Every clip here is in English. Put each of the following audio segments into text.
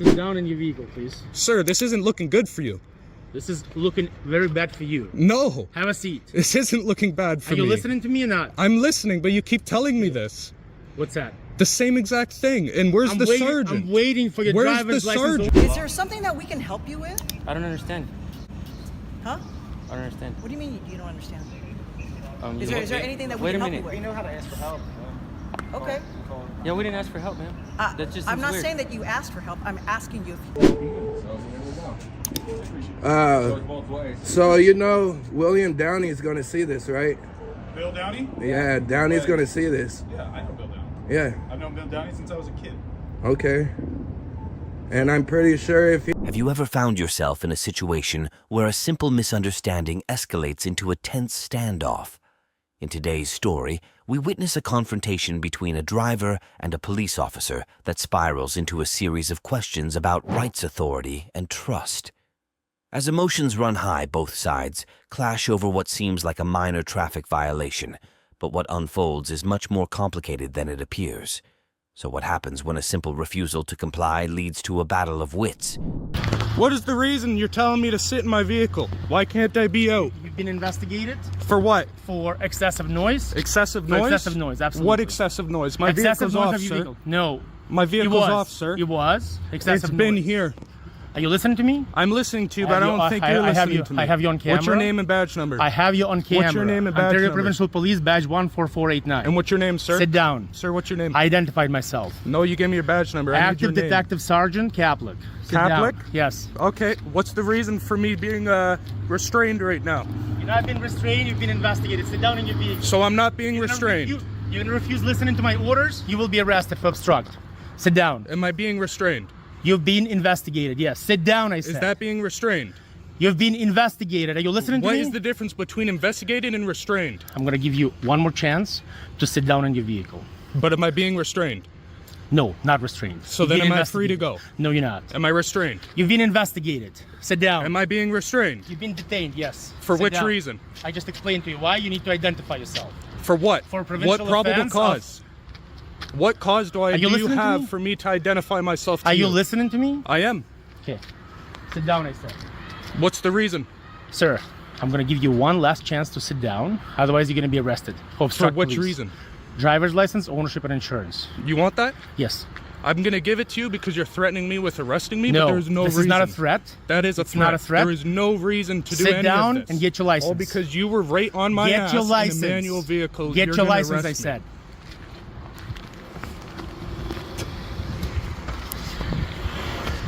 Sit down in your vehicle, please. Sir, this isn't looking good for you. This is looking very bad for you. No. Have a seat. This isn't looking bad for me. Are you listening to me or not? I'm listening, but you keep telling me this. What's that? The same exact thing. And where's the sergeant? I'm waiting for your Where's driver's the license. sergeant? Is there something that we can help you with? I don't understand. Huh? I don't understand. What do you mean you don't understand? Is there anything that we can help you with? We know how to ask for help. Okay. Yeah, we didn't ask for help, man. That just I'm seems not weird. saying that you asked for help. I'm asking you if you... So you know William Downey's gonna see this, right? Bill Downey? Yeah, Downey's gonna see this. Yeah, I know Bill Downey. Yeah. I've known Bill Downey since I was a kid. Okay. And I'm pretty sure if he... Have you ever found yourself in a situation where a simple misunderstanding escalates into a tense standoff? In today's story, we witness a confrontation between a driver and a police officer that spirals into a series of questions about rights authority and trust. As emotions run high, both sides clash over what seems like a minor traffic violation, but what unfolds is much more complicated than it appears. So what happens when a simple refusal to comply leads to a battle of wits? What is the reason you're telling me to sit in my vehicle? Why can't I be out? You've been investigated For what? for excessive noise. Excessive For noise? excessive noise, absolutely. What excessive noise? My Excessive vehicle's noise off, of your sir. vehicle. No. My It vehicle's was. off, sir. It was. Excessive It's been noise. here. Are you listening to me? I'm listening to you, but I don't think you're listening to me. I have you on camera. What's your name and badge number? I have you on camera. What's your name and badge Ontario number? Provincial Police, badge 14489. And what's your name, sir? Sit down. Sir, what's your name? I identified myself. No, you gave me your badge number. I need your Active name. Detective Sergeant Kaplik. Sit Kaplik? down. Yes. Okay, what's the reason for me being restrained right now? You've not been restrained, you've been investigated. Sit down in your vehicle. So I'm not being restrained. You're gonna refuse listening to my orders, you will be arrested for obstruct. Sit down. Am I being restrained? You've been investigated, yes. Sit down, I said. Is that being restrained? You've been investigated. Are you listening to What me? is the difference between investigated and restrained? I'm gonna give you one more chance to sit down in your vehicle. But am I being restrained? No, not restrained. So You've then been am I free to investigated. go? No, you're not. Am I restrained? You've been investigated. Sit down. Am I being restrained? You've been detained, yes. For Sit which down. reason? I just explained to you why you need to identify yourself. For what? For provincial what probable offense cause? What cause do you you listening to have me? for me to identify myself to Are you? you listening to me? I am. Okay. Sit down, I said. What's the reason? Sir, I'm gonna give you one last chance to sit down. Otherwise, you're gonna be arrested. For Obstruct which police. reason? Driver's license, ownership, and insurance. You want that? Yes. I'm gonna give it to you because you're threatening me with arresting me, No, but there's no this reason. is not a threat. That is a It's threat. not a threat. There is no reason to do Sit any down of this. and get your license. All because you were right on my Get ass your in license. a manual vehicle. Get you're your gonna license, arrest I me. said.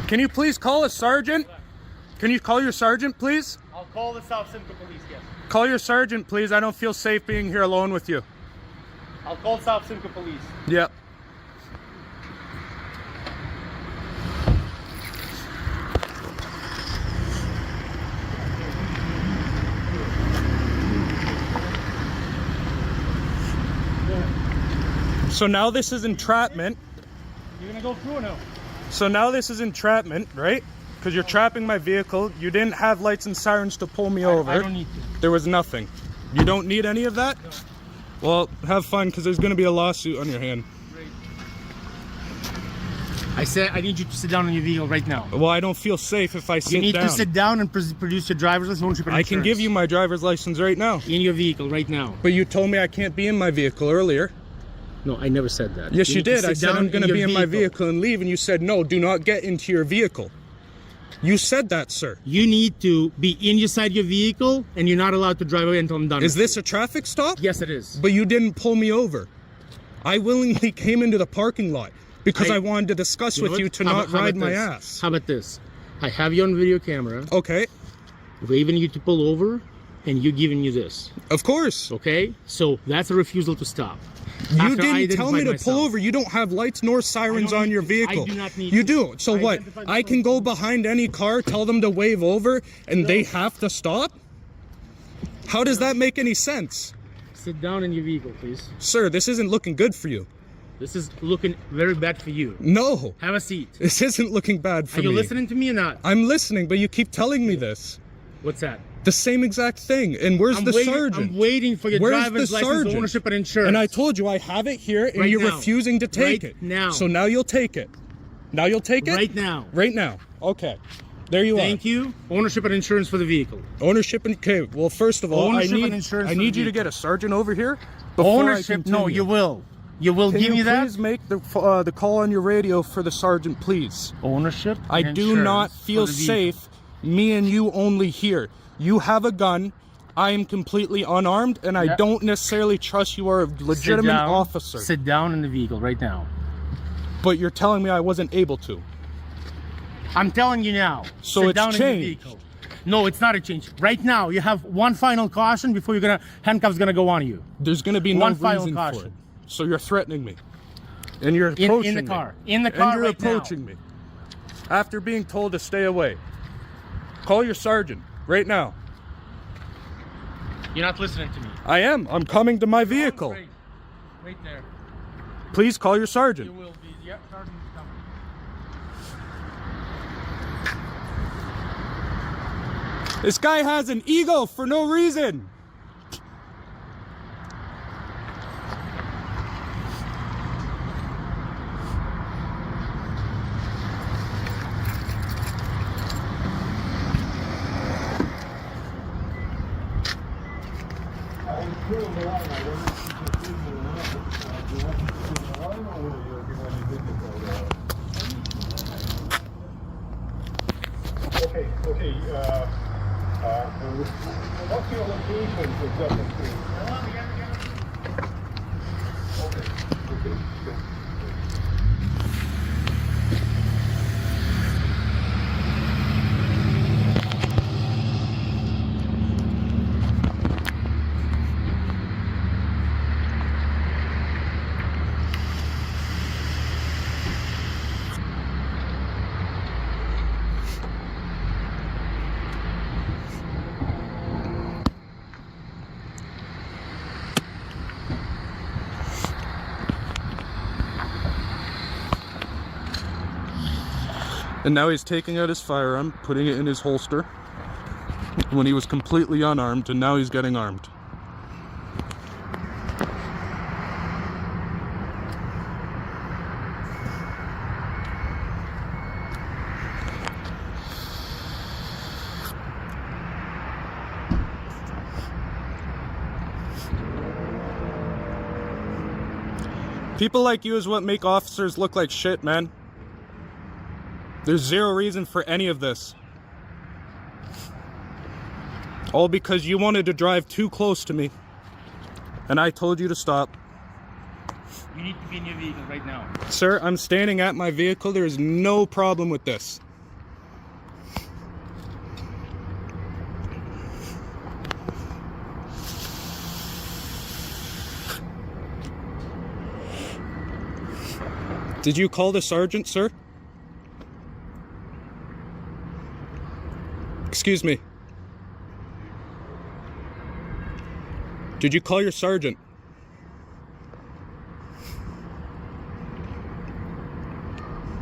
Can you please call a sergeant? Can you call your sergeant, please? I'll call the South Simcoe Police, yes. Call your sergeant, please. I don't feel safe being here alone with you. I'll call South Simcoe Police. Yep. So now this is entrapment. You're gonna go through or no? So now this is entrapment, right? Because you're trapping my vehicle. You didn't have lights and sirens to pull me over. I don't need to. There was nothing. You don't need any of that? No. Well, have fun because there's going to be a lawsuit on your hand. Great. I said I need you to sit down in your vehicle right now. Well, I don't feel safe if I sit You need down. to sit down and produce your driver's license, ownership, and I can insurance. give you my driver's license right now. In your vehicle right now. But you told me I can't be in my vehicle earlier. No, I never said that. Yes, you need to did. sit I said down I'm going to your be in my vehicle and leave, and you said, no, do not get into your vehicle. You said that, sir. You need to be inside your vehicle, and you're not allowed to drive away until I'm done. Is with this a traffic stop? you. Yes, it is. But you didn't pull me over. I willingly came into the parking lot because I wanted to discuss You know with you what? to How not about- how ride about my this? ass. How about this? I have you on video camera, Okay, waving you to pull over, and you giving you this. of course. Okay? So that's a refusal to stop. You After I didn't tell me to identified pull myself. over. You don't have lights nor sirens I don't on need your to. vehicle. I do not need You to. do. So I what? identified I can go behind any car, tell them to wave over, and they have to stop? How does that make any sense? Sit down in your vehicle, please. Sir, this isn't looking good for you. This is looking very bad for you. No, Have a seat. this isn't looking bad for Are me. you listening to me or not? I'm listening, but you keep telling me this. What's that? The same exact thing. And where's the sergeant? I'm waiting for your Where's driver's the license, sergeant? ownership, and insurance. And I told you I have it here, and Right you're now. refusing to take Right it. now. So now you'll take it. Now you'll take it? Right now. Right now. Okay. There you are. Thank you. Ownership and insurance for the vehicle. Ownership and okay. Well, first of all, Ownership I and insurance need for you the to get a sergeant over here. Ownership? No, you will. You will Can give you me that? please make the call on your radio for the sergeant, please? Ownership. I and do not insurance feel for the vehicle. safe. Me and you only here. You have a gun. I am completely unarmed, and I don't necessarily trust you are a legitimate officer. Sit down in the vehicle right now. But you're telling me I wasn't able to. I'm telling you now. So sit it's down in the changed. vehicle. No, it's not a change. Right now, you have one final caution before handcuffs gonna go on you. There's going to be no One final reason for caution. it. So you're threatening me, and you're approaching in the car. me. In the car and you're right now. approaching me after being told to stay away. Call your sergeant right now. You're not listening to me. I am. I'm coming to my vehicle. Right there. Please call your You sergeant. will be. Yep, sergeant is coming. This guy has an ego for no reason. Okay, what's your location exactly? Okay. And now he's taking out his firearm, putting it in his holster when he was completely unarmed, and now he's getting armed. People like you is what make officers look like shit, man. There's zero reason for any of this. All because you wanted to drive too close to me. And I told you to stop. You need to be in your vehicle right now. Sir, I'm standing at my vehicle. There is no problem with this. Did you call the sergeant, sir? Excuse me. Did you call your sergeant?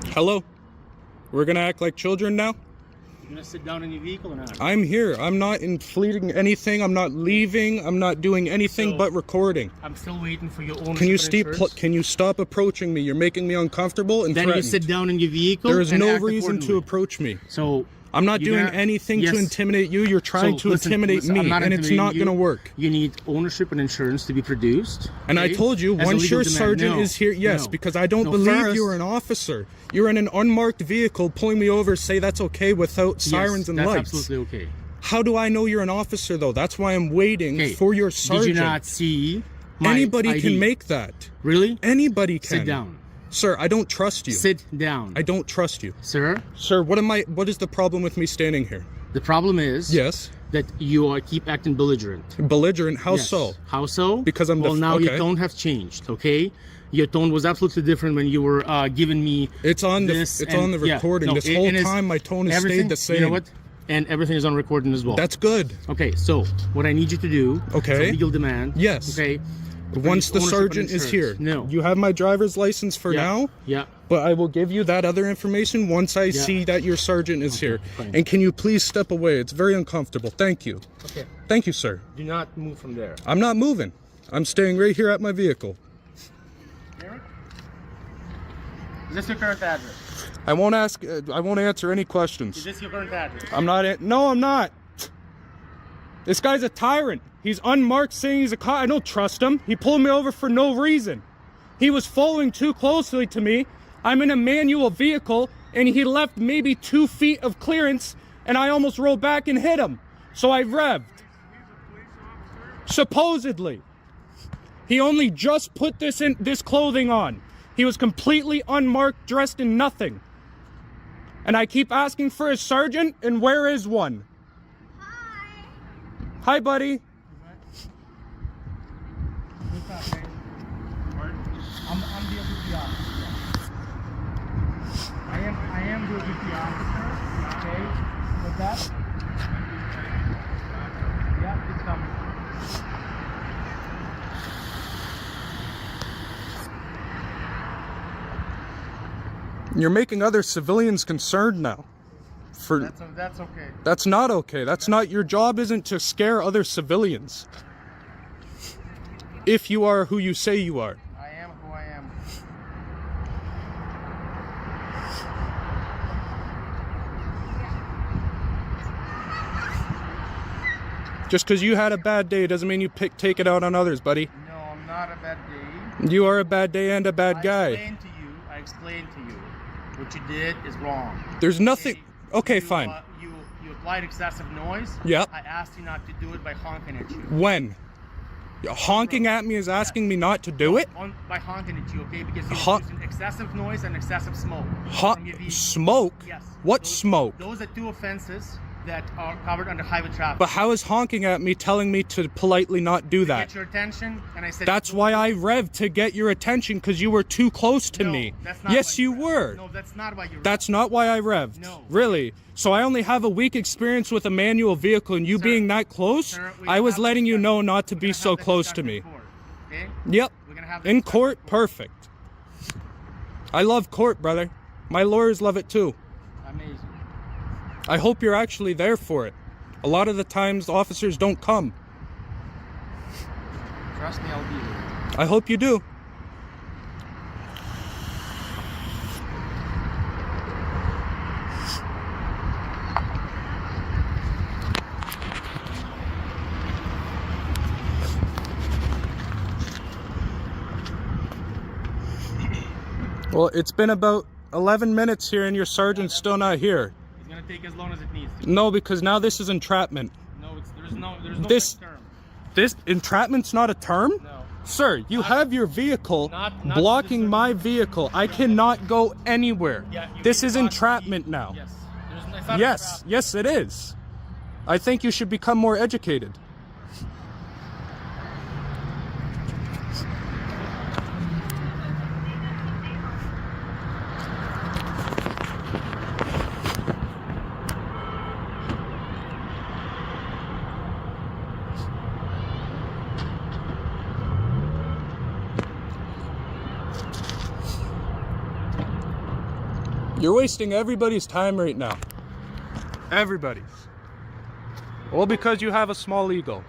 Hello? We're gonna act like children now? You gonna sit down in your vehicle or not? I'm here. I'm not infleeting anything. I'm not leaving. I'm not doing anything but recording. I'm still waiting for your ownership Can you stop approaching me? You're making me uncomfortable and Then threatened. you sit down in your vehicle. There is and no act reason to accordingly. approach me. So I'm not you're doing gonna- anything yes. to intimidate you. You're trying to listen, intimidate I'm me, not and it's intimidating not you. going to work. You need ownership and insurance to be produced. And I okay? told you, As a once legal your demand. sergeant No, is here, yes, no. because I don't No, believe first- you're an officer. You're in an unmarked vehicle, pulling me over, say that's okay without Yes, sirens and that's lights. absolutely okay. How do I know you're an officer, though? That's why I'm waiting Okay. for your Did sergeant. you not see my Anybody ID? can make that. Really? Anybody can. Sit down. Sir, I don't trust you. Sit down. I don't trust you. Sir, Sir, what is the problem with me standing here? the problem is Yes. that you keep acting belligerent. Belligerent, how Yes. so? How so? Because I'm well, now okay. your tone have changed, okay? Your tone was absolutely different when you were giving me It's on the this. it's and- on the yeah, recording. no, This and whole it's- time my tone has everything- stayed the same. You know what? And everything is on recording as well. That's good. okay. So what I need you to do, Okay. it's a legal demand. Yes. Okay. Once the ownership and sergeant is here. insurance. No. You have my driver's license for Yeah. now, Yeah. but I will give you that other information once I see that your sergeant is here. fine. And can you please step away? It's very uncomfortable. Thank you. Okay. Thank you, sir. Do not move from there. I'm not moving. I'm staying right here at my vehicle. Eric? Is this your current address? I won't ask. I won't answer any Is questions. this your current address? I'm not. No, I'm not. This guy's a tyrant. He's unmarked, saying he's a cop. I don't trust him. He pulled me over for no reason. He was following too closely to me. I'm in a manual vehicle, and he left maybe 2 feet of clearance, and I almost rolled back and hit him. So I revved. Supposedly. He only just put this clothing on. He was completely unmarked, dressed in nothing. And I keep asking for a sergeant, and where is one? Hi, buddy. I'm the duty officer. I am the duty officer. Okay, with that. Yeah, it's coming. You're making other civilians concerned now. That's okay. That's not okay. That's not your job. Isn't to scare other civilians. If you are who you say you are. I am who I am. Just because you had a bad day doesn't mean you take it out on others, buddy. No, I'm not a bad day. You are a bad day and a bad guy. I explained to you. What you did is wrong. There's nothing. Okay, fine. You applied excessive noise. Yep. I asked you not to do it by honking at you. When? Honking at me is asking me not to do it? By honking at you, okay? Because you're using excessive noise and excessive smoke. from your vehicle. Smoke? Yes. What smoke? Those are 2 offenses that are covered under highway traffic. But how is honking at me telling me to politely not do that? Get your attention, and I said. That's why I revved to get your attention, because you were too close to me. That's not Yes, why you revved. were. No, that's not why you. That's not why I revved. No. Really? So I only have a weak experience with a manual vehicle, and you Sir, being that close, sir, I was letting you know not to be so close to me. Okay? Yep. We're gonna have this In discussion court, before. perfect. I love court, brother. My lawyers love it too. Amazing. I hope you're actually there for it. A lot of the times, officers don't come. Trust me, I'll be there. I hope you do. Well, it's been about 11 minutes here and your sergeant's still not here. It's gonna take as long as it needs to. No, because now this is entrapment. No, there's no This- such term. This entrapment's not a term? No. Sir, you have your vehicle not blocking this- my vehicle. I cannot go anywhere. Yeah, you This can is block entrapment the- now. Yes. It's not Yes, entrapment. yes it is. I think you should become more educated. You're wasting everybody's time right now. Everybody's. All because you have a small ego.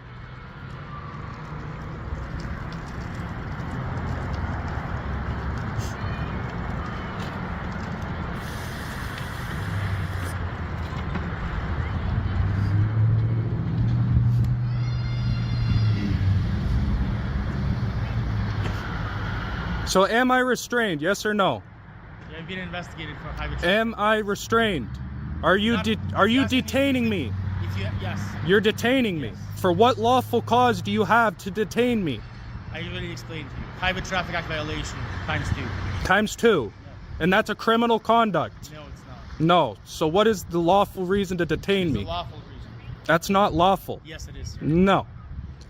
So am I restrained, yes or no? You're being investigated for highway traffic. Am I restrained? Are you detaining me? Yes. You're detaining me. For what lawful cause do you have to detain me? I already explained to you. Highway Traffic Act violation ×2. Times 2. And that's a criminal conduct. No, it's not. No. So what is the lawful reason to detain It's me? a lawful reason. That's not lawful. Yes, it is, sir. No.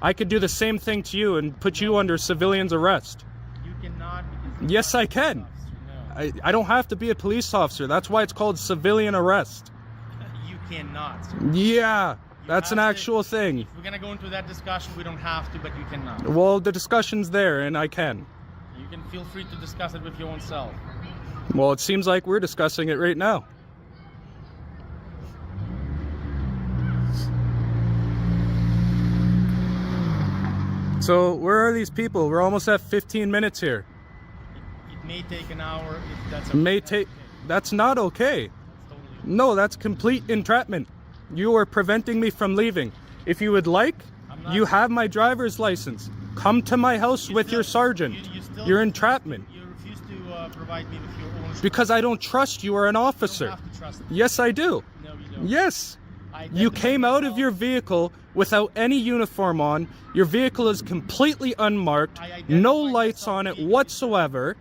I could do the same thing to you and put you under civilian's arrest. You cannot because Yes, I can. No. I don't have to be a police officer. That's why it's called civilian arrest. You cannot, sir. Yeah, that's an have to- actual thing. If we're gonna go into that discussion, we don't have to, but you cannot. Well, the discussion's there, and I can. You can feel free to discuss it with your own self. Well, it seems like we're discussing it right now. So, where are these people? We're almost at 15 minutes here. It may take an hour if that's May take. That's not okay. No, that's complete entrapment. You are preventing me from leaving. If you would like, you have my driver's license. Come to my house with your sergeant. You're entrapment. You refuse to provide me with your ownership. Because I don't trust you are an officer. You don't have to trust me. Yes, I do. No, you don't. Yes. I You identified came out of myself. your vehicle without any uniform on. Your vehicle is completely unmarked. I No identified lights myself on it immediately. whatsoever.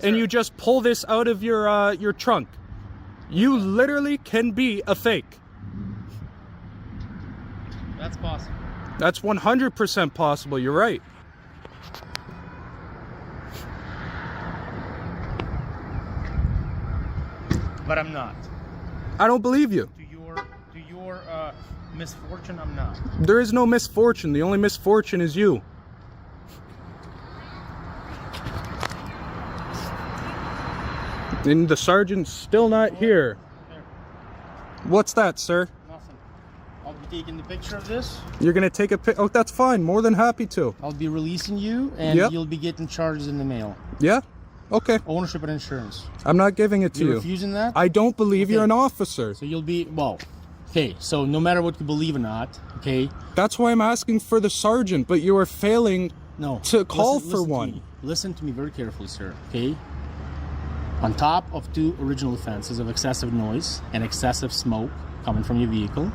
And Sir. you just pull this out of your trunk. You literally can be a fake. That's possible. That's 100% possible. You're right. But I'm not. I don't believe you. To your misfortune, I'm not. There is no misfortune. The only misfortune is you. And the sergeant's still not here. There. What's that, sir? Nothing. I'll be taking the picture of this. You're gonna take a pic? Oh, that's fine. More than happy to. I'll be releasing you, and Yep. you'll be getting charges in the mail. Yeah? Okay. Ownership and insurance. I'm not giving it to You're you. refusing that? I don't believe you're Okay. an officer. So you'll be, well, okay, so no matter what you believe or not, okay? That's why I'm asking for the sergeant, but you are failing No. to call for to one. me. Listen to me very carefully, sir, okay? On top of 2 original offenses of excessive noise and excessive smoke coming from your vehicle,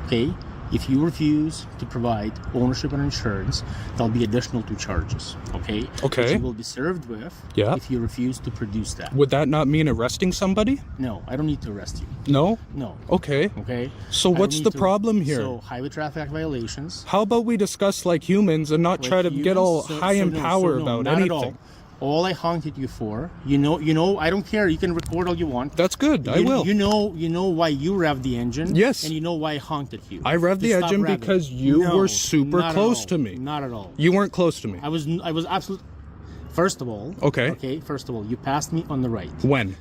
okay? If you refuse to provide ownership and insurance, there'll be additional 2 charges, okay? Okay. Which you will be served with Yeah. if you refuse to produce that. Would that not mean arresting somebody? No, I don't need to arrest you. No? No. Okay. Okay? So I don't what's need the to- problem here? So highway traffic act violations. How about we discuss like humans and not try to get all high in power about not anything? At all I honked at you for, you know, I don't care. You can record all you want. That's good. I will. You know why you revved the engine. Yes. And you know why I honked at you. I revved the Just stop engine revving. because you No, were super not at close all. to me. Not at all. You weren't close to me. I was absolutely. First of all. Okay. Okay. First of all, you passed me on the right. When?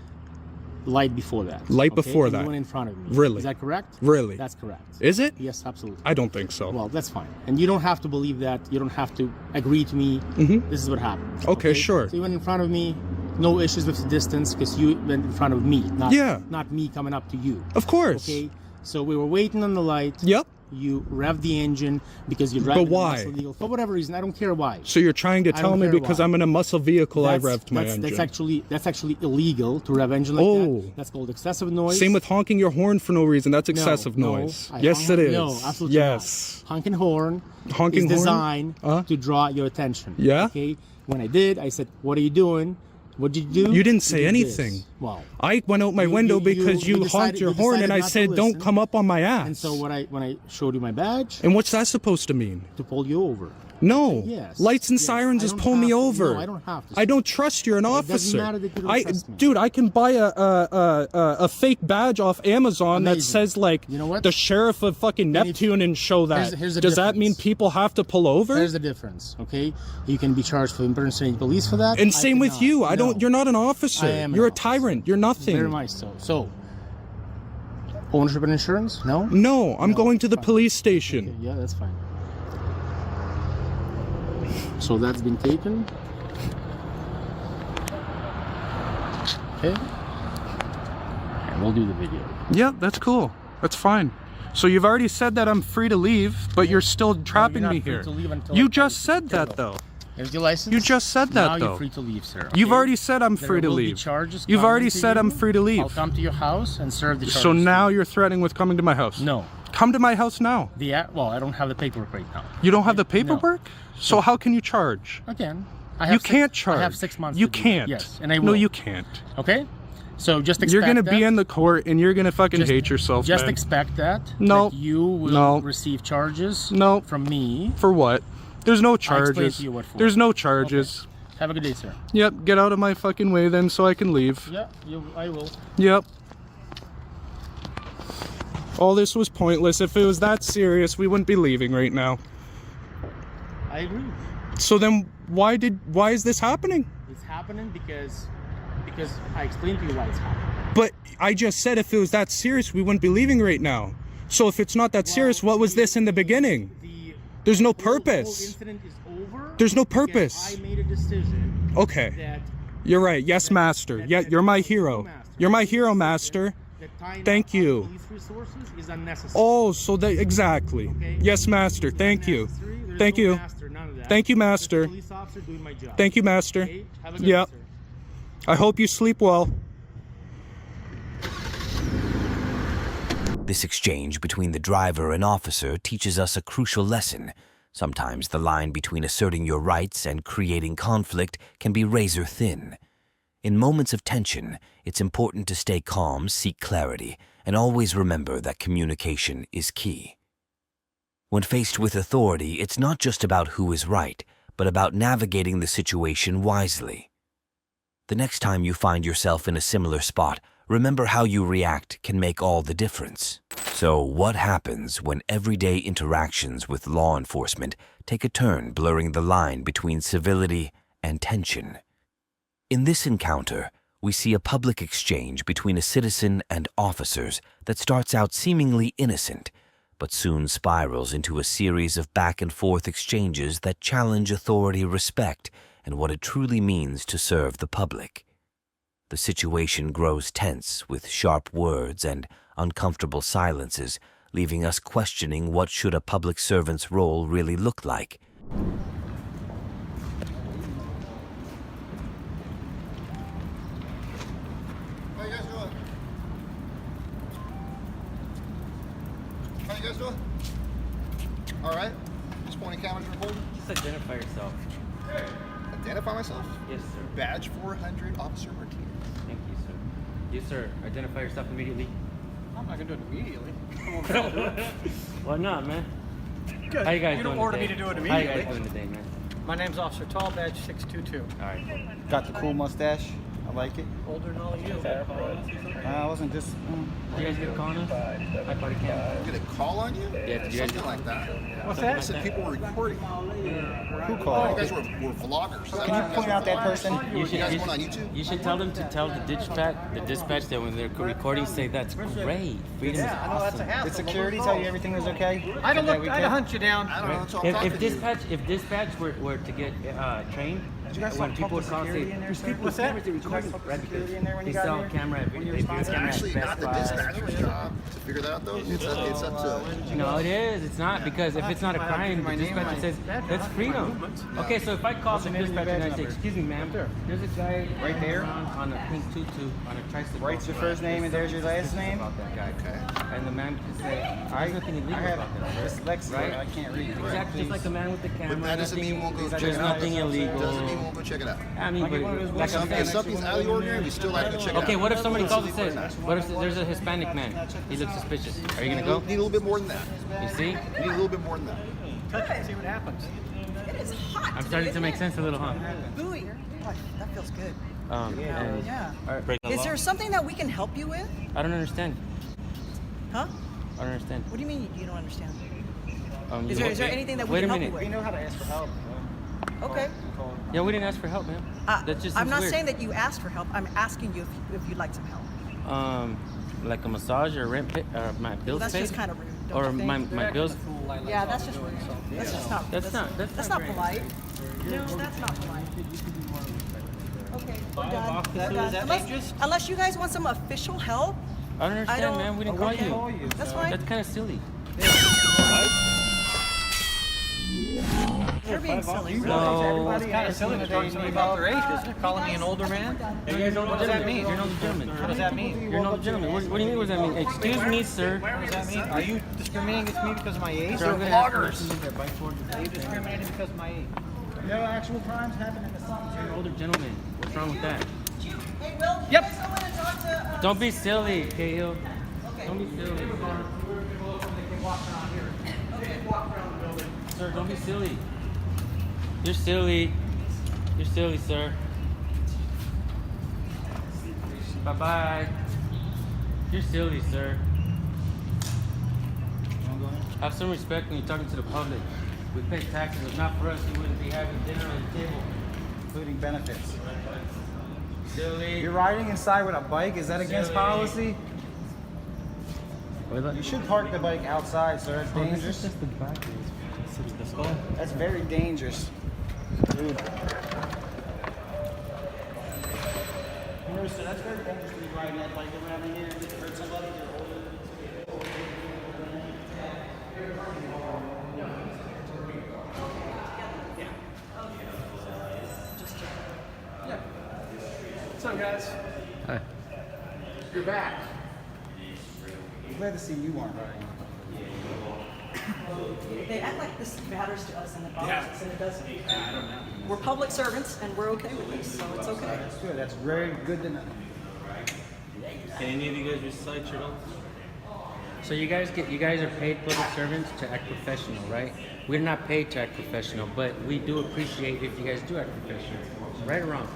Light before that. Light okay? before And that. You went in front of me. Really? Is that correct? Really? That's correct. Is it? Yes, absolutely. I don't think so. Well, that's fine. And you don't have to believe that. You don't have to agree to me. This is what happened. Okay, sure. So you went in front of me. No issues with the distance because you went in front of me. Not me coming up to you. Of course. Okay. So we were waiting on the light. Yep. You revved the engine because you're driving. But why? a muscle vehicle. For whatever reason, I don't care why. So you're trying to I tell don't me care because why. I'm in a muscle vehicle, I That's- revved my that's, engine. That's actually illegal to rev engine like Oh. that. That's called excessive noise. Same with honking your horn for no reason. That's No, excessive no, noise. I Yes, honk- it is. No, absolutely yes. not. Honking horn Honking is horn? designed to draw your attention. Yeah? Okay. When I did, I said, "What are you doing?" What did you do? You didn't say did anything. this. Well, I went out my window because you honked your horn and I said, "Don't come up on my ass." And so when I showed you my badge And what's that supposed to mean? to pull you over. No. Yes, Lights and yes, sirens I is don't pull me have to- over. no, I don't have to. I don't trust you're an doesn't officer. matter that you don't trust me. Dude, I can buy a fake badge off Amazon that Amazing. says like You know what? the sheriff of fucking Then if- Neptune and show that. here's the Does that mean difference. people have to pull over? There's the difference, okay? You can be charged for impersonating police for that. And I same with cannot. you. I No. don't. You're not an officer. I am an You're a officer. tyrant. You're nothing. Very much so. So, ownership and insurance? No? No, I'm No, going to the fine. police station. Okay, yeah, that's fine. So that's been taken. Okay. And we'll do the video. Yeah, that's cool. That's fine. So you've already said that I'm free to leave, but you're still trapping not me free here. to leave until You I just tell you said to that go. though. Here's your license. You just said that now though. You're free to leave, sir. You've okay? already said I'm There free to will be leave. charges You've coming already to said you. I'm free to leave. I'll come to your house and serve the charges. So now to you. you're threatening with coming to my house. No. Come to my house now. Well, I don't have the paperwork right now. You don't have the No. paperwork? So how can you charge? Again, You can't charge. I have 6 months. You to do it. can't. Yes, and I will. No, you can't. Okay. So just expect You're gonna that. be in the court and you're gonna fucking Just- hate yourself, Just man. expect that. No. That you will No. receive charges. No. From me. For what? There's no explain charges. to you what for. There's no charges. Have a good day, sir. Yep, get out of my fucking way then so I can leave. Yeah, I will. Yep. All this was pointless. If it was that serious, we wouldn't be leaving right now. I agree. So then why is this happening? It's happening because I explained to you why it's happening. But I just said if it was that serious, we wouldn't be leaving right now. So if it's not that serious, what was this in the beginning? There's no The whole purpose. incident is over. There's no because purpose. I made a decision Okay. that You're right. Yes, master. Yeah, you're my hero. You're my hero, master. Thank you. Police resources is unnecessary. Oh, so that exactly. Okay? Yes, master. Thank you. There's Thank no you. master, none of that. Thank you, master. Just a police officer doing my job. Thank you, master. Okay? Have a good Yep. one, sir. I hope you sleep well. This exchange between the driver and officer teaches us a crucial lesson. Sometimes the line between asserting your rights and creating conflict can be razor thin. In moments of tension, it's important to stay calm, seek clarity, and always remember that communication is key. When faced with authority, it's not just about who is right, but about navigating the situation wisely. The next time you find yourself in a similar spot, remember how you react can make all the difference. So, what happens when everyday interactions with law enforcement take a turn blurring the line between civility and tension? In this encounter, we see a public exchange between a citizen and officers that starts out seemingly innocent, but soon spirals into a series of back-and-forth exchanges that challenge authority respect and what it truly means to serve the public. The situation grows tense with sharp words and uncomfortable silences, leaving us questioning what should a public servant's role really look like. How you guys doing? How you guys doing? All right. Just pointing cameras recording. Just identify yourself. Identify myself. Yes, sir. Badge 400, Officer Martinez. Thank you, sir. Yes, sir. Identify yourself immediately. I'm not gonna do it immediately. Why not, man? Good. How you guys You doing don't order today? me to do it How you immediately. guys doing today, man? My name's Officer Tall, badge 622. All right. Got the cool mustache. I like it. Older than all of you. I wasn't just. Did you guys get a call on us? Hi, party cam. Did it call on you? Yeah, did you guys Something like that. What's I that? said people were recording. Who You called? guys were vloggers. Can you point out that person? You guys going on YouTube? You should tell them to tell the dispatch that when they're recording, say that's great. Freedom is I know that's a awesome. hassle. Did security tell you everything was okay? I'd have That looked, I'd weekend? have hunt you down. I don't know. That's all I'm talking to you. If dispatch were to get trained, Did you guys when talk people to call, say, security in there, sir? What's that? Did you guys talk to security in there when they you got sell here? camera at When you they do responded? camera at Actually, Best not the Buy. dispatcher's job to figure that out, though. It's up to. No, it is. It's not, because if it's not a crime, the dispatcher says that's freedom. Okay, so if I call the dispatcher and I say, "Excuse me, ma'am, there's a guy Right there? on a pink tutu on a tricycle." Write's your first name and there's your last name? About that guy. And the man can say, "There's nothing illegal I have about that." dyslexia. Right? I can't read. Exactly, just like the man with the camera. But that doesn't mean we won't go check There's it out. nothing illegal. Doesn't mean we won't go check it out. I mean, but like I'm If saying. something's out of the ordinary, we still like to go check it out. Okay, what if somebody calls and says, "What if there's a Hispanic man? He looks suspicious." Are you gonna go? Need a little bit more than that. You see? We need a little bit more than that. Touch it, see what happens. It is hot. I'm starting to make sense a little, huh? Buoy. Oh, that feels good. And Yeah. all right. Is there something that we can help you with? I don't understand. Huh? I don't understand. What do you mean you don't understand? You Is there okay? anything that we Wait can a help you minute. We know how to ask for help. Okay. Yeah, we didn't ask for help, man. That just I'm seems not weird. saying that you asked for help. I'm asking you if you'd like some help. Like a massage or rent pay, or my Well, bills that's paid, just kind of rude. Don't or you think? my bills. Yeah, that's just rude. That's just not. That's not great. polite. No, that's not polite. Okay, we're done. officers, We're is done. that dangerous? Unless you guys want some official help, I don't understand, don't- man. We didn't Okay. call you. That's fine. That's kind of silly. You're being silly. No. It's kind of silly to talk to somebody about their age, isn't it? Calling me an older man? You guys don't know What does that mean? You're an older gentleman. What does that mean? You're an older gentleman. What do you mean? What does that mean? Excuse me, sir. What does that mean? Are you discriminating against me because of my age? Sir, I'm gonna ask permission to get bike forward. Are you discriminating because of my age? No actual crimes happen in the sun. You're an older gentleman. What's wrong with that? Hey, Will, do you Yep. guys know when to talk to? Don't be silly, Cahill. Okay. Don't be silly. Sir, don't be silly. You're silly. You're silly, sir. Bye-bye. You're silly, sir. Have some respect when you're talking to the public. We pay taxes. If not for us, you wouldn't be having dinner on the table. Including benefits. Silly. You're riding inside with a bike? Is that against policy? You should park the bike outside, sir. It's dangerous. the back. That's very dangerous. Dude. No, sir, that's very dangerous to be riding that bike around in here and hurt somebody. You're older. What's up, guys? Hi. You're back. I'm glad to see you aren't riding. They act like this matters to us and it bothers us, and it doesn't. I don't know. We're public servants and we're okay with this, so it's okay. That's good. That's very good to know. Can any of you guys recite your oath? So you guys are paid public servants to act professional, right? We're not paid to act professional, but we do appreciate if you guys do act professional, right or wrong.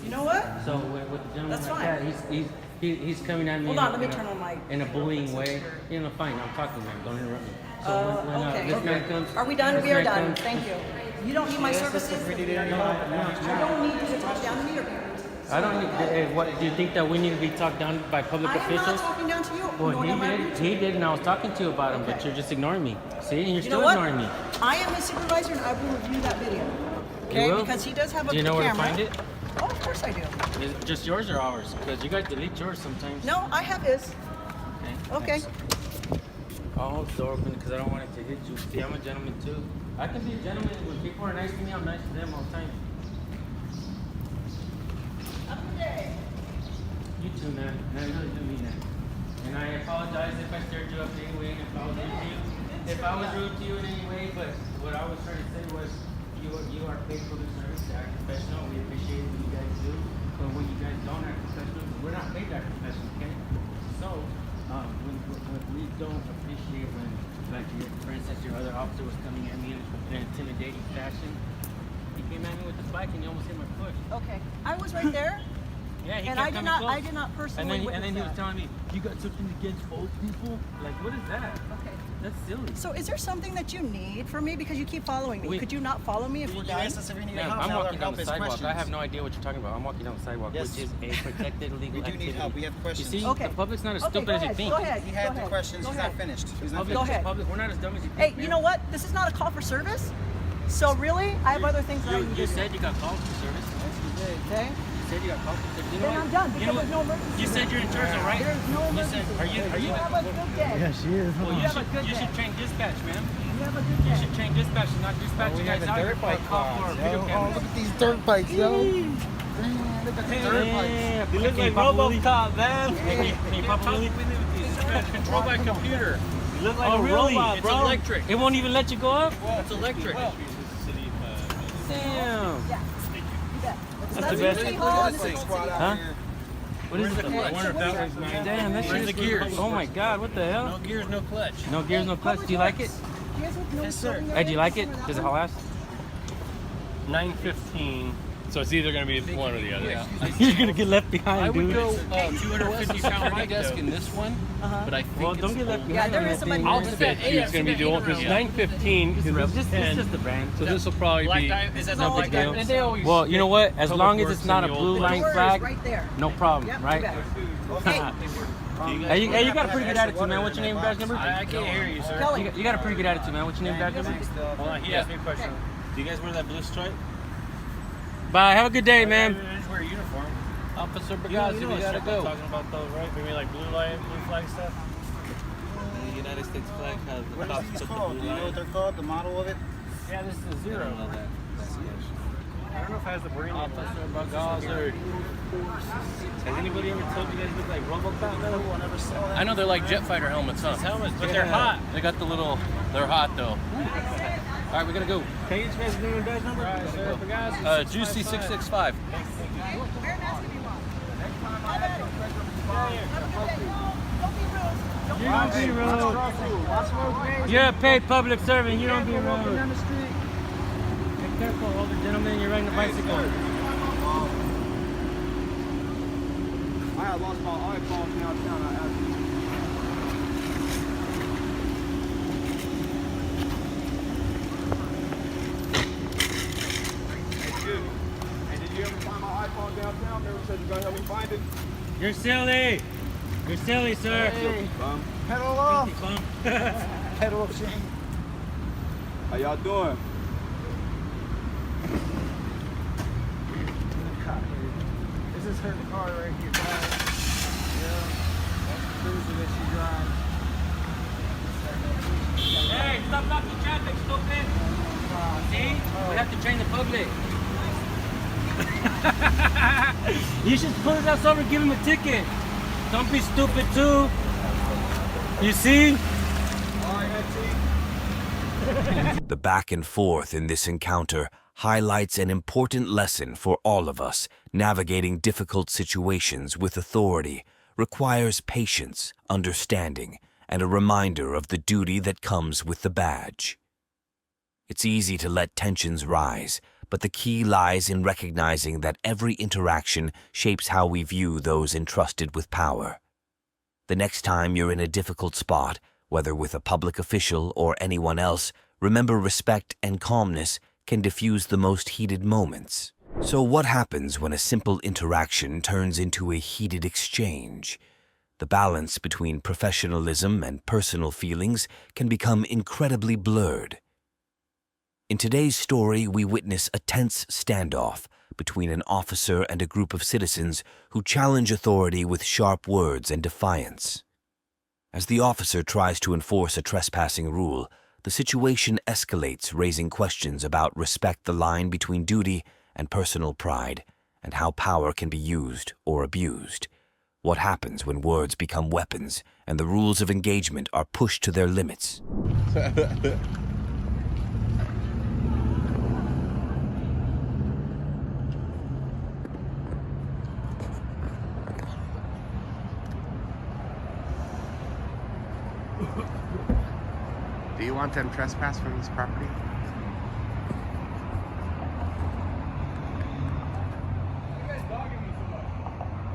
You know what? So with the gentleman That's like fine. that, he's coming at me. Hold on, let me turn on my. in a bullying way. You know, fine. I'm talking, man. Don't interrupt me. So when Okay. this man comes, Are we done? this We are man done. comes- Thank you. You don't need my services. I don't need you to talk down to me or. I don't need. What do you think that we need to be talked down by public I am not officials? talking down to you. Well, nor am I rude to he you. did, and I was talking to you about him, but Okay. you're just ignoring me. See, and you're You still know what? ignoring me. I am his supervisor and I will review that video. You Okay? will? Because he does have a Do you know where camera. to find it? Oh, of course I do. Is it just yours or ours? Because you guys delete yours sometimes. No, I have his. Okay. I'll hold the door open because I don't want it to hit you. See, I'm a gentleman too. I can be a gentleman. When people are nice to me, I'm nice to them all the time. You too, man. And I really do mean that. And I apologize if I stirred you up in any way, and if I was rude to you. If I was rude to you in any way, but what I was trying to say was you are paid for the service to act professional. We appreciate what you guys do. But when you guys don't act professional, we're not paid to act professional, okay? So, when we don't appreciate when, like, for instance, your other officer was coming at me in an intimidating fashion, he came at me with the bike and he almost hit my foot. Okay. I was right there. Yeah, he And kept I did coming not. close. I did not personally. And then he was witness that. telling me, you got something against old people? Like, what is that? Okay. That's silly. So, is there something that you need from me because you keep following me? We- Could you not follow me if we're You done? asked us if we need Ma'am, help. I'm Now our walking down help the is sidewalk. questions. I have no idea what you're talking about. I'm walking down the sidewalk, Yes. which is a protected legal We do activity. need help. We have questions. You see, Okay. the public's not as Okay, stupid go as you ahead. think. Go ahead. He Go had the ahead. questions. Go He's ahead. not finished. He's not Public, Go finished. ahead. public, we're not as dumb as you think. Hey, man. you know what? This is not a call for service. So really, I have other things that I need You to do. said you got called for service. Okay. You said you got called for service. You know Then what? I'm done You because know there's no what? emergency. You said you're in Terzo, right? There's no You emergency. said, are you? You have a good day. Yeah, she is. Well, You you have a good should day. train dispatch, man. You have a good You day. should train dispatch and not dispatch you guys out here for a call for a video camera. Look at these dirt bikes, yo. Look at the dirt bikes. You look like RoboCop, man. Can you pop a wheelie? It's controlled by computer. You look like a robot, bro. It's electric. It won't even let you go up? It's electric. Damn. Yeah. You bet. That's the a best. city hall, this is- Huh? What is it? Damn, that shit is gears. Oh my god, what the hell? No gears, no clutch. No gears, no clutch. Do you like it? You guys with no serving Hey, do you like it? area? Does it last? 9:15. So it's either going to be one or the other. You're gonna get left behind, I would dude. go 250-pound desk in this one, but I think Well, don't get left Yeah, behind. there on is that somebody. thing. I'll bet you it's going to be the one because 9:15 It's because just, it's just the brand. So this will probably be. Is that No not big like deal. that? And they always Well, you know what? As Public long as Works it's not a and the blue old- line Door is flag, right there. no problem, Yep, you right? bet. Hey, you got a pretty good attitude, man. What's your name and badge number? I can't hear you, sir. Kelly. You got a pretty good attitude, man. What's your name and badge number? Hold on, he asked me a question. Do you guys wear that blue stripe? Bye. Have a good day, man. Just wear a uniform. Officer You know Bagazi, we gotta I'm go. talking about those, right? Maybe like blue line, blue flag stuff. The United States flag has the What top is with these the called? blue Do you know what line. they're called? The model of it? Yeah, this is a zero. I don't know that. I don't know if it has the brand. Officer Bagazi. Has anybody ever told you guys look like RoboCop? I never saw that. I know they're like jet fighter helmets, huh? Helmets, but they're hot. They got the little, they're hot though. All right, we gotta go. Can you get your guys' name and badge number? Alright, sir, Bagazi, Juicy 665. Wear a mask if you want. Have at it. Don't be rude. You don't be rude. Watch road. You're a paid public servant. You don't be rude. Be careful, older gentleman. You're riding a bicycle. I lost my iPhone downtown. Hey, did you ever find my iPhone downtown? Never said you're gonna help me find it. You're silly. You're silly, sir. Pedal off. Filthy bum. Pedal of shame. How y'all doing? This is her car right here, guys. Yeah, that's the cruiser that she drives. Hey, stop blocking traffic, stupid. See? We have to train the public. You should pull his ass over and give him a ticket. Don't be stupid too. You see? The back and forth in this encounter highlights an important lesson for all of us. Navigating difficult situations with authority requires patience, understanding, and a reminder of the duty that comes with the badge. It's easy to let tensions rise, but the key lies in recognizing that every interaction shapes how we view those entrusted with power. The next time you're in a difficult spot, whether with a public official or anyone else, remember respect and calmness can diffuse the most heated moments. So what happens when a simple interaction turns into a heated exchange? The balance between professionalism and personal feelings can become incredibly blurred. In today's story, we witness a tense standoff between an officer and a group of citizens who challenge authority with sharp words and defiance. As the officer tries to enforce a trespassing rule, the situation escalates, raising questions about respect, the line between duty and personal pride, and how power can be used or abused. What happens when words become weapons and the rules of engagement are pushed to their limits? Do you want them trespass from this property?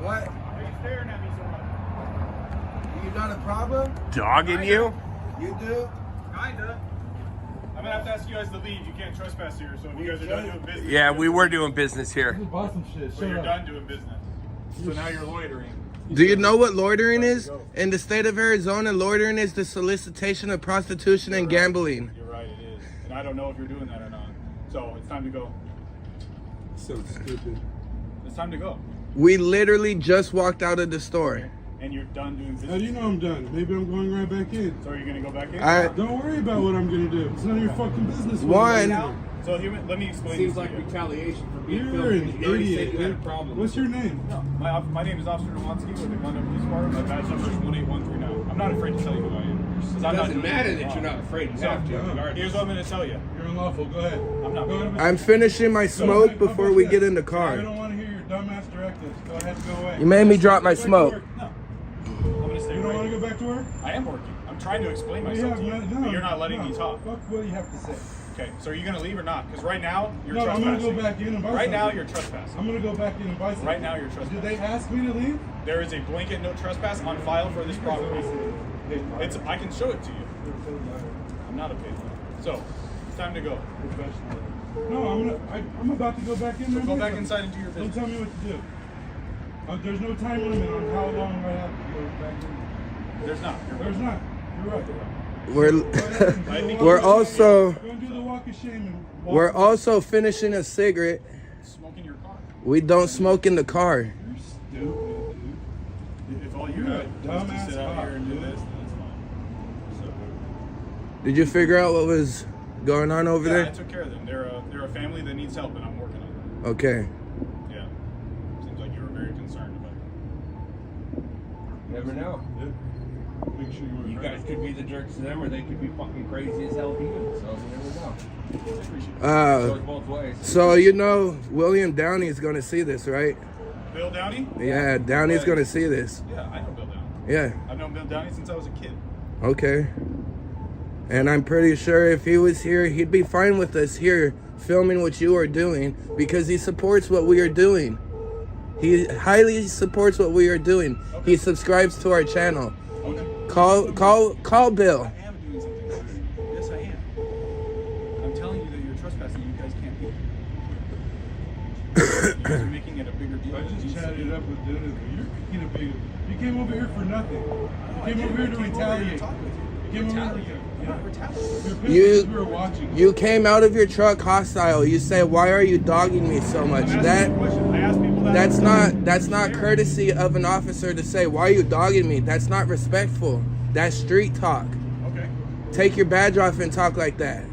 What? Why are you staring at me so much? You got a problem? Dogging you? You do? Kinda. I'm gonna have to ask you guys to leave. You can't trespass here, so if you guys are done doing business. Yeah, we were doing business here. Well, you're done doing business. So now you're loitering. Do you know what loitering is? In the state of Arizona, loitering is the solicitation of prostitution and gambling. You're right, it is. And I don't know if you're doing that or not. So it's time to go. So stupid. It's time to go. We literally just walked out of the store. And you're done doing business. How do you know I'm done? Maybe I'm going right back in. So are you gonna go back in? Don't worry about what I'm gonna do. It's none of your fucking business. So let me explain. Seems like retaliation for being You're an filmed. You already said idiot. you had a problem. What's your name? No, my name is Officer Nowansky with the London Police Department. My badge number is 18139. I'm not afraid to tell you who I am. It doesn't matter that you're not afraid. You have to. Here's what I'm gonna tell you. You're unlawful. Go ahead. I'm not. I'm finishing my smoke before we get in the I car. don't want to hear your dumbass directives. Go ahead and go away. You made me drop my smoke. No. I'm gonna stay. You don't right want to here. go back to work? I am working. I'm trying to explain myself to you, but you're not letting me talk. Fuck what you have to say. Okay, so are you gonna leave or not? Because right now you're No, I'm trespassing. gonna go back in and buy Right now something. you're trespassing. I'm gonna go back in and buy something. Right now you're trespassing. Did they ask me to leave? There is a blanket no trespass on file for this property. I can show it to you. I'm not a paid liar. So it's time to go. No, I'm about to go back in there. So go back inside and do your business. Don't tell me what to do. There's no time limit on how long I have to go back in. There's not. There's not. You're right. We're also Go and do the walk of shame and walk. we're also finishing a cigarette. Smoke in your car. We don't smoke in the car. You're stupid, dude. If all you You're a had was to dumbass sit out cop, here and do dude. this, then it's fine. So, Did you figure out what was going on over yeah, I there? took care of them. They're a family that needs help, and I'm working on it. Okay. Yeah. Seems like you were very concerned about it. Never know. Make sure You guys could be the jerks to them, or they could be fucking crazy as hell to you. So you never know. Goes both ways. So you know William Downey is gonna see this, right? Bill Downey? Yeah, Downey's gonna see this. Yeah, I know Bill Downey. Yeah. I've known Bill Downey since I was a kid. Okay. And I'm pretty sure if he was here, he'd be fine with us here filming what you are doing because he supports what we are doing. He highly supports what we are doing. Okay. He subscribes to our channel. Okay. Call Bill. I am doing something. Yes, I am. I'm telling you that you're trespassing. You guys can't be. You guys are making it a bigger deal. I just chatted it up with Dennis. You're making a big. You came over here for nothing. You came over here to retaliate. You came over here. You we were watching. You came out of your truck hostile. You say, "Why are you dogging me so much?" I asked That's not courtesy of an officer to say, why are you dogging me? That's not respectful. That's street talk. Okay. Take your badge off and talk like that.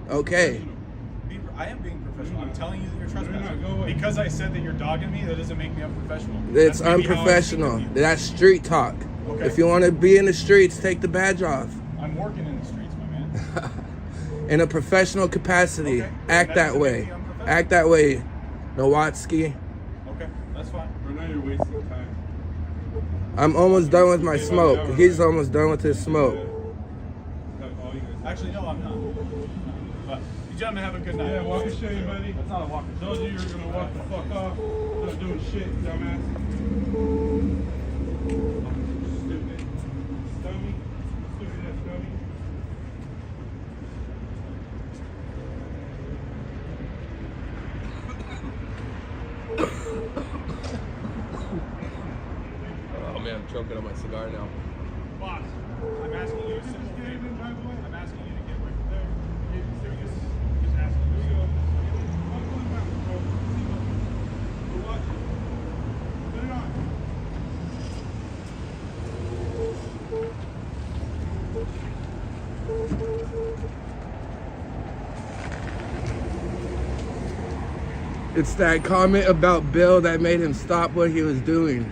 Okay. I am being professional. I'm telling you that you're trespassing. Because I said that you're dogging me, that doesn't make me unprofessional. It's That's maybe how I unprofessional. speak to you. That's street talk. Okay. If you want to be in the streets, take the badge off. I'm working in the streets, my man. In a professional capacity, Okay. act that way. Act that way, Nowatsky. Okay, that's fine. Right now you're wasting time. I'm almost done with my smoke. He's almost done with his smoke. Actually, no, I'm not. But you gentlemen have a good night. Yeah, walk and show you, buddy. That's not a walk. Told you were gonna walk the fuck off. Not doing shit, dumbass. Stupid. Dummy. Stupid ass dummy. Oh man, I'm choking on my cigar now. Boss, I'm asking you a simple favor. I'm asking you to get away from there. Just asking you. I'm going back, bro. We're watching. Put it on. It's that comment about Bill that made him stop what he was doing.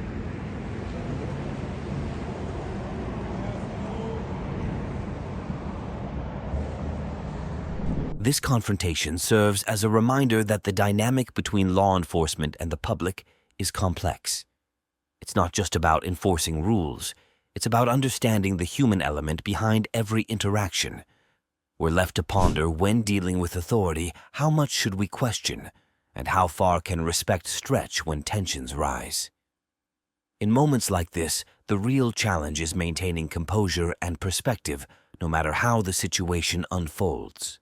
This confrontation serves as a reminder that the dynamic between law enforcement and the public is complex. It's not just about enforcing rules, it's about understanding the human element behind every interaction. We're left to ponder when dealing with authority, how much should we question, and how far can respect stretch when tensions rise? In moments like this, the real challenge is maintaining composure and perspective, no matter how the situation unfolds.